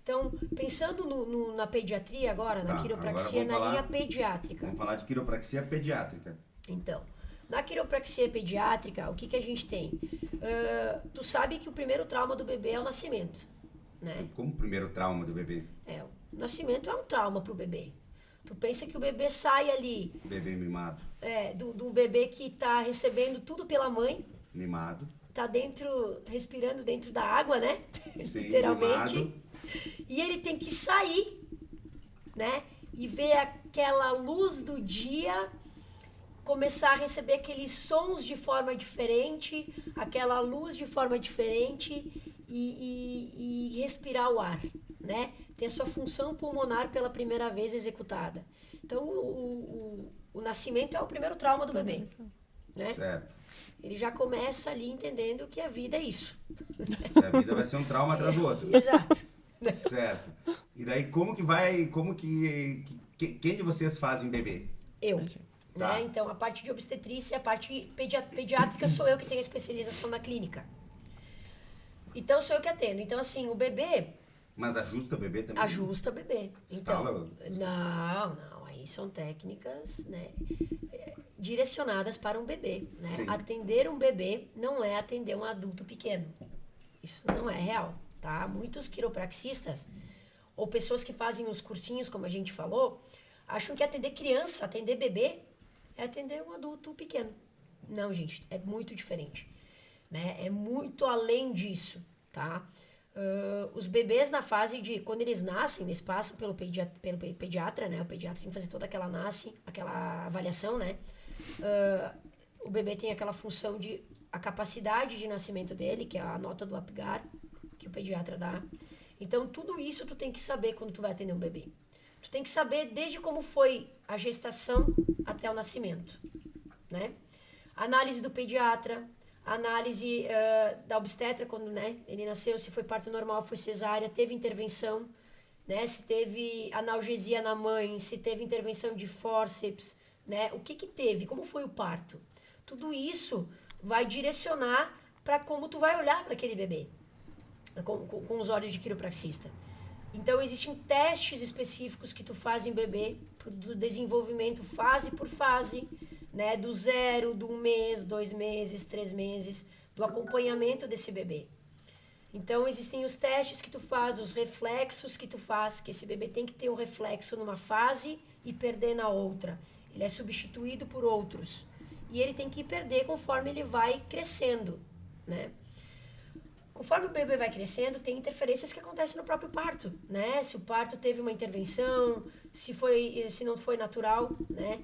Então, pensando na pediatria agora, na quiropraxia, na linha pediátrica. Vamos falar de quiropraxia pediátrica. Então, na quiropraxia pediátrica, o que a gente tem? Tu sabe que o primeiro trauma do bebê é o nascimento, né? Como o primeiro trauma do bebê? O nascimento é um trauma pro bebê. Tu pensa que o bebê sai ali... Bebê mimado. Do bebê que tá recebendo tudo pela mãe. Mimado. Tá respirando dentro da água, né? Sim, literalmente. Mimado. E ele tem que sair, né? E ver aquela luz do dia, começar a receber aqueles sons de forma diferente, aquela luz de forma diferente e respirar o ar, né? Ter a sua função pulmonar pela primeira vez executada. Então, o nascimento é o primeiro trauma do bebê, né? Certo. Ele já começa ali entendendo que a vida é isso. A vida vai ser um trauma atrás do outro. Exato. Certo. E daí quem de vocês fazem bebê? Eu. Tá. Né? Então, a parte de obstetrícia, a parte pediátrica sou eu que tenho a especialização na clínica. Então, sou eu que atendo. Então, assim, o bebê... Mas ajusta o bebê também? Ajusta o bebê. Então, Instala? não. Aí são técnicas, né, direcionadas para um bebê. Né? Sim. Atender um bebê não é atender um adulto pequeno. Isso não é real. Tá? Muitos quiropraxistas, ou pessoas que fazem os cursinhos, como a gente falou, acham que atender criança, atender bebê, é atender um adulto pequeno. Não, gente, é muito diferente. Né? É muito além disso, tá? Os bebês na fase de... Quando eles nascem, eles passam pelo pediatra, né? O pediatra tem que fazer toda aquela avaliação, né? O bebê tem aquela função de... A capacidade de nascimento dele, que é a nota do Apgar, que o pediatra dá. Então, tudo isso tu tem que saber quando tu vai atender um bebê. Tu tem que saber desde como foi a gestação até o nascimento, né? Análise do pediatra, análise da obstetra, quando, né, ele nasceu, se foi parto normal, foi cesárea, teve intervenção, né? Se teve analgesia na mãe, se teve intervenção de fórceps, né? O que teve, como foi o parto. Tudo isso vai direcionar para como tu vai olhar para aquele bebê. Com os olhos de quiropraxista. Então, existem testes específicos que tu faz em bebê, do desenvolvimento fase por fase, né? Do 0, do 1 mês, 2 meses, 3 meses, do acompanhamento desse bebê. Então, existem os testes que tu faz, os reflexos que tu faz, que esse bebê tem que ter um reflexo numa fase e perder na outra. Ele é substituído por outros. E ele tem que perder conforme ele vai crescendo, né? Conforme o bebê vai crescendo, tem interferências que acontecem no próprio parto, né? Se o parto teve uma intervenção, se não foi natural, né?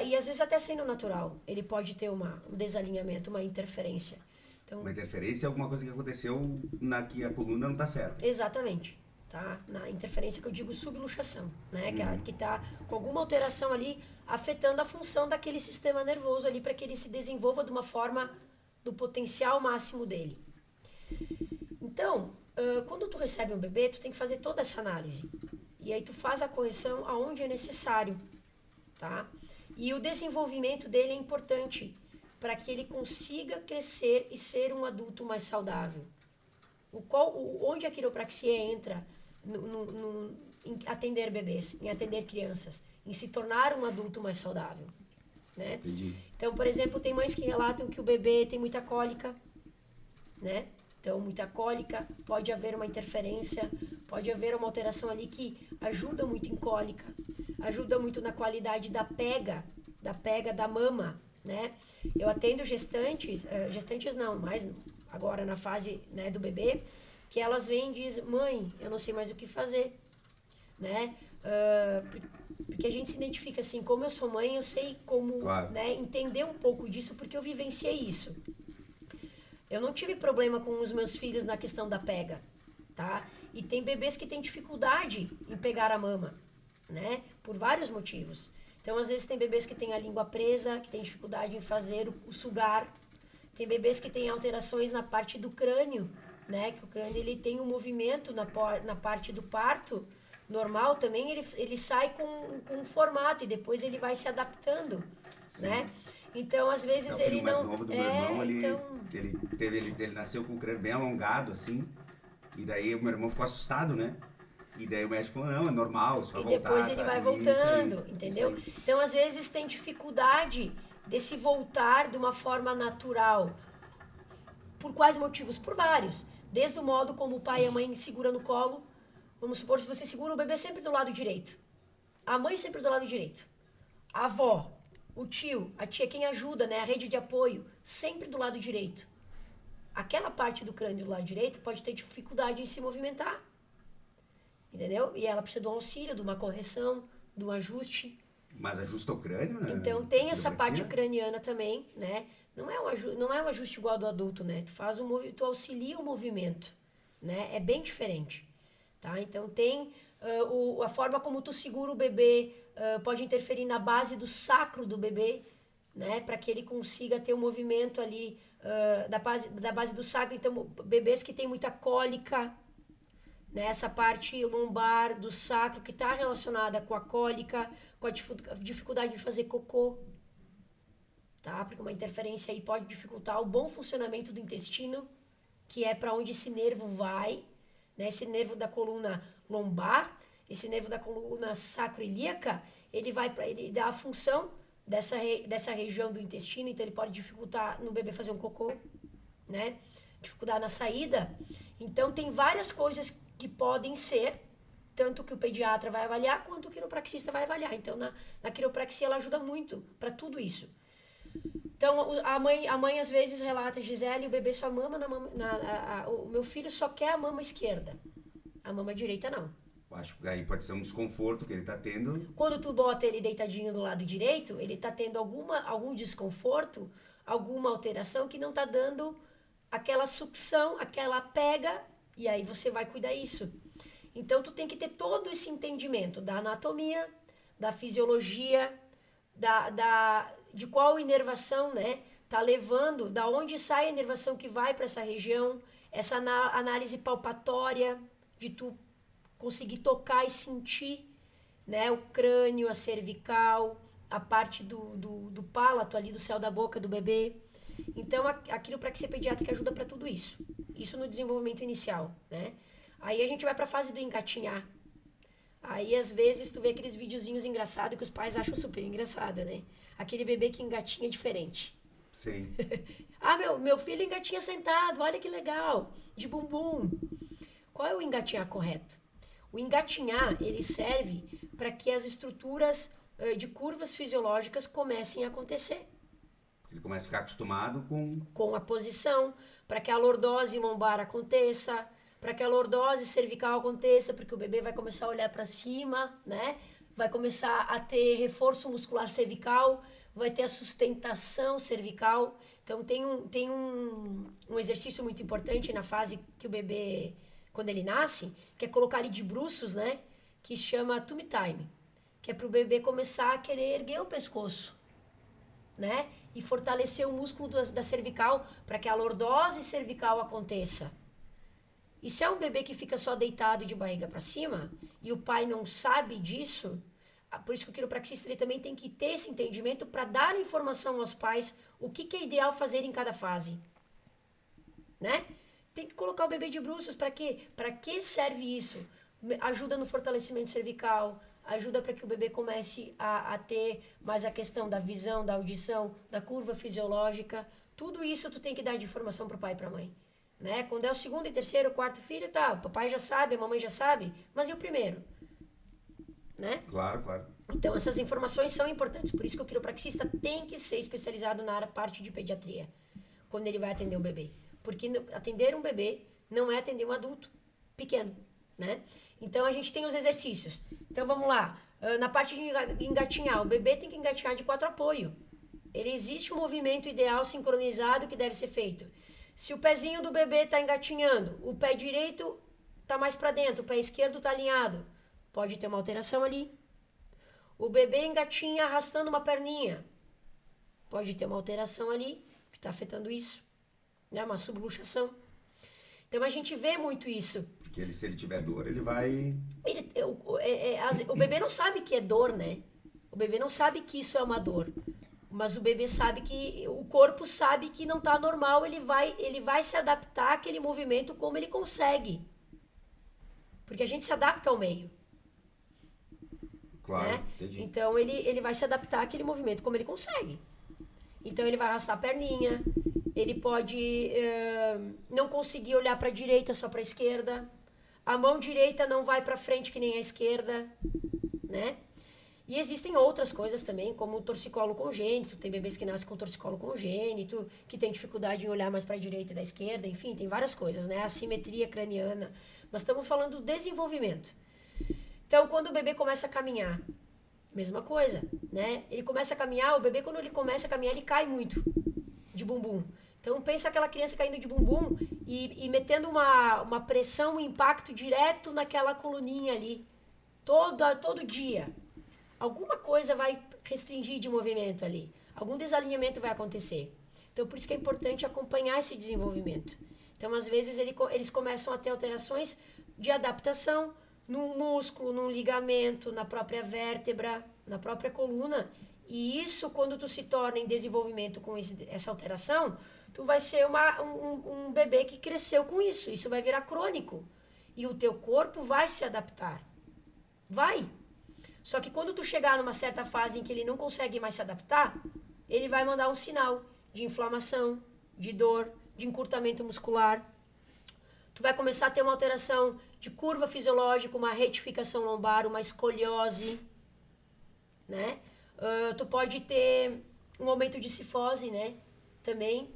E às vezes até sendo natural, ele pode ter um desalinhamento, uma interferência. Então, uma interferência é alguma coisa que aconteceu que a coluna não está certa. Exatamente. Tá? Na interferência que eu digo subluxação, né? Que está com alguma alteração ali afetando a função daquele sistema nervoso ali para que ele se desenvolva de uma forma do potencial máximo dele. Então, quando tu recebe um bebê, tu tem que fazer toda essa análise. E aí tu faz a correção aonde é necessário, tá? E o desenvolvimento dele é importante para que ele consiga crescer e ser um adulto mais saudável. Onde a quiropraxia entra em atender bebês, em atender crianças, em se tornar um adulto mais saudável, né? Entendi. Então, por exemplo, tem mães que relatam que o bebê tem muita cólica, né? Então, muita cólica, pode haver uma interferência, pode haver uma alteração ali que ajuda muito em cólica, ajuda muito na qualidade da pega da mama, né? Eu atendo gestantes não, mas agora na fase, né, do bebê, que elas vêm e dizem, mãe, eu não sei mais o que fazer, né? Porque a gente se identifica assim, como eu sou mãe, eu sei como, claro, né, entender um pouco disso, porque eu vivenciei isso. Eu não tive problema com os meus filhos na questão da pega, tá? E tem bebês que têm dificuldade em pegar a mama, né? Por vários motivos. Então, às vezes, tem bebês que têm a língua presa, que têm dificuldade em fazer o sugar. Tem bebês que têm alterações na parte do crânio, né? Que o crânio ele tem um movimento na parte do parto normal também, ele sai com um formato e depois ele vai se adaptando, sim, né? Então, às vezes, ele não... O mais novo do meu irmão, ele nasceu com o crânio bem alongado, assim, e daí o meu irmão ficou assustado, né? E daí o médico falou, não, é normal, isso vai E voltar. depois ele tá? vai Isso voltando, aí, entendeu? isso aí. Então, às vezes, tem dificuldade desse voltar de uma forma natural. Por quais motivos? Por vários. Desde o modo como o pai e a mãe segura no colo. Vamos supor, se você segura o bebê sempre do lado direito. A mãe sempre do lado direito. A avó, o tio, a tia, quem ajuda, né? A rede de apoio, sempre do lado direito. Aquela parte do crânio do lado direito pode ter dificuldade em se movimentar. Entendeu? E ela precisa de um auxílio, de uma correção, de um ajuste. Mas ajusta o crânio, né? Então tem essa parte Quiropraxia? craniana também, né? Não é um ajuste igual ao do adulto, né? Tu auxilia o movimento, né? É bem diferente, tá? Então tem a forma como tu segura o bebê pode interferir na base do sacro do bebê, né? Para que ele consiga ter um movimento ali da base do sacro. Então bebês que têm muita cólica, né? Essa parte lombar do sacro que está relacionada com a cólica, com a dificuldade de fazer cocô, tá? Porque uma interferência aí pode dificultar o bom funcionamento do intestino, que é para onde esse nervo vai, né? Esse nervo da coluna lombar, esse nervo da coluna sacroiliaca, ele dá a função dessa região do intestino, então ele pode dificultar no bebê fazer um cocô, né? Dificuldade na saída. Então tem várias coisas que podem ser, tanto que o pediatra vai avaliar, quanto o quiropraxista vai avaliar. Então, na quiropraxia, ela ajuda muito para tudo isso. Então, a mãe às vezes relata, Gisele, o bebê só mama, o meu filho só quer a mama esquerda. A mama direita, não. Acho que aí pode ser um desconforto que ele tá tendo. Quando tu bota ele deitadinho do lado direito, ele tá tendo algum desconforto, alguma alteração que não tá dando aquela sucção, aquela pega, e aí você vai cuidar isso. Então, tu tem que ter todo esse entendimento da anatomia, da fisiologia, de qual inervação, né, tá levando, da onde sai a inervação que vai para essa região, essa análise palpatória, de tu conseguir tocar e sentir, né, o crânio, a cervical, a parte do palato ali, do céu da boca do bebê. Então, a quiropraxia pediátrica ajuda para tudo isso. Isso no desenvolvimento inicial, né? Aí a gente vai para a fase do engatinhar. Aí, às vezes, tu vê aqueles videozinhos engraçados que os pais acham super engraçado, né? Aquele bebê que engatinha diferente. Sim. Ah, meu filho engatinha sentado, olha que legal, de bumbum. Qual é o engatinhar correto? O engatinhar, ele serve para que as estruturas de curvas fisiológicas comecem a acontecer. Ele começa a ficar acostumado Com a posição, para que a lordose lombar aconteça, para que a lordose cervical aconteça, porque o bebê vai começar a olhar para cima, né? Vai começar a ter reforço muscular cervical, vai ter a sustentação cervical. Então, tem um exercício muito importante na fase que o bebê, quando ele nasce, que é colocar ele de bruços, né? Que chama tummy time, que é para o bebê começar a querer erguer o pescoço, né? E fortalecer o músculo da cervical para que a lordose cervical aconteça. E se é um bebê que fica só deitado de barriga para cima e o pai não sabe disso, por isso que o quiropraxista ele também tem que ter esse entendimento para dar informação aos pais o que é ideal fazer em cada fase, né? Tem que colocar o bebê de bruços para quê? Para que serve isso? Ajuda no fortalecimento cervical, ajuda para que o bebê comece a ter mais a questão da visão, da audição, da curva fisiológica. Tudo isso tu tem que dar de informação para o pai e para a mãe. Né? Quando é o segundo e terceiro, quarto filho, tá, o papai já sabe, a mamãe já sabe, mas e o primeiro? Né? Claro, claro. Então, essas informações são importantes. Por isso que o quiropraxista tem que ser especializado na parte de pediatria, quando ele vai atender um bebê. Porque atender um bebê não é atender um adulto pequeno, né? Então, a gente tem os exercícios. Então, vamos lá. Na parte de engatinhar, o bebê tem que engatinhar de 4 apoio. Ele existe um movimento ideal sincronizado que deve ser feito. Se o pezinho do bebê está engatinhando, o pé direito está mais para dentro, o pé esquerdo está alinhado, pode ter uma alteração ali. O bebê engatinha arrastando uma perninha, pode ter uma alteração ali que está afetando isso, né? Uma subluxação. Então a gente vê muito isso. Porque se ele tiver dor, ele vai... O bebê não sabe que é dor, né? O bebê não sabe que isso é uma dor. Mas o bebê sabe que, o corpo sabe que não está normal, ele vai se adaptar àquele movimento como ele consegue. Porque a gente se adapta ao meio. Claro, Né? entendi. Então ele vai se adaptar àquele movimento como ele consegue. Então ele vai arrastar a perninha, ele pode não conseguir olhar para a direita, só para a esquerda. A mão direita não vai para frente que nem a esquerda, né? E existem outras coisas também, como o torcicolo congênito. Tem bebês que nascem com torcicolo congênito, que tem dificuldade em olhar mais para a direita e da esquerda. Enfim, tem várias coisas, né? Assimetria craniana. Mas estamos falando do desenvolvimento. Então, quando o bebê começa a caminhar, mesma coisa, né? Ele começa a caminhar, o bebê, quando ele começa a caminhar, ele cai muito de bumbum. Então, pensa aquela criança caindo de bumbum e metendo uma pressão, um impacto direto naquela coluninha ali, todo dia. Alguma coisa vai restringir de movimento ali. Algum desalinhamento vai acontecer. Então, por isso que é importante acompanhar esse desenvolvimento. Então, às vezes, eles começam a ter alterações de adaptação no músculo, no ligamento, na própria vértebra, na própria coluna. E isso, quando tu se torna em desenvolvimento com essa alteração, tu vai ser um bebê que cresceu com isso. Isso vai virar crônico. E o teu corpo vai se adaptar. Vai. Só que quando tu chegar numa certa fase em que ele não consegue mais se adaptar, ele vai mandar um sinal de inflamação, de dor, de encurtamento muscular. Tu vai começar a ter uma alteração de curva fisiológica, uma retificação lombar, uma escoliose, né? Tu pode ter um aumento de cifose, né? Também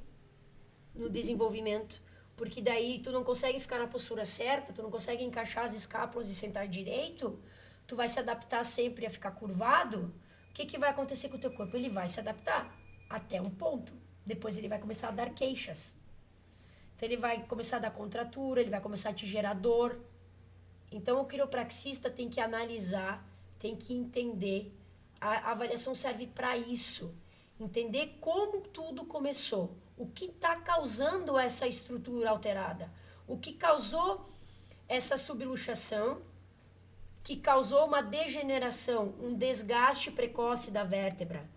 no desenvolvimento, porque daí tu não consegue ficar na postura certa, tu não consegue encaixar as escápulas e sentar direito, tu vai se adaptar sempre a ficar curvado. O que vai acontecer com o teu corpo? Ele vai se adaptar até um ponto. Depois ele vai começar a dar queixas. Então ele vai começar a dar contratura, ele vai começar a te gerar dor. Então o quiropraxista tem que analisar, tem que entender. A avaliação serve para isso. Entender como tudo começou. O que está causando essa estrutura alterada. O que causou essa subluxação, que causou uma degeneração, um desgaste precoce da vértebra,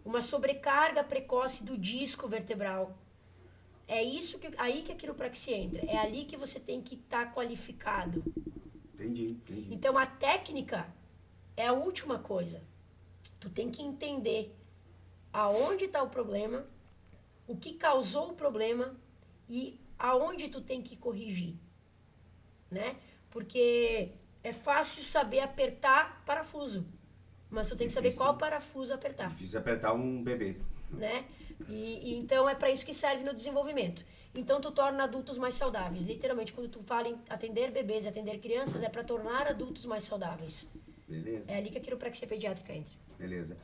uma sobrecarga precoce do disco vertebral. É isso aí que a quiropraxia entra. É ali que você tem que estar qualificado. Entendi. Então, a técnica é a última coisa. Tu tem que entender aonde está o problema, o que causou o problema e aonde tu tem que corrigir, né? Porque é fácil saber apertar parafuso, mas tu tem que saber qual parafuso apertar. Difícil apertar um bebê. Né? E então é para isso que serve no desenvolvimento. Então tu torna adultos mais saudáveis. Literalmente, quando tu fala em atender bebês e atender crianças, é para tornar adultos mais saudáveis. Beleza. É ali que a quiropraxia pediátrica entra. Beleza.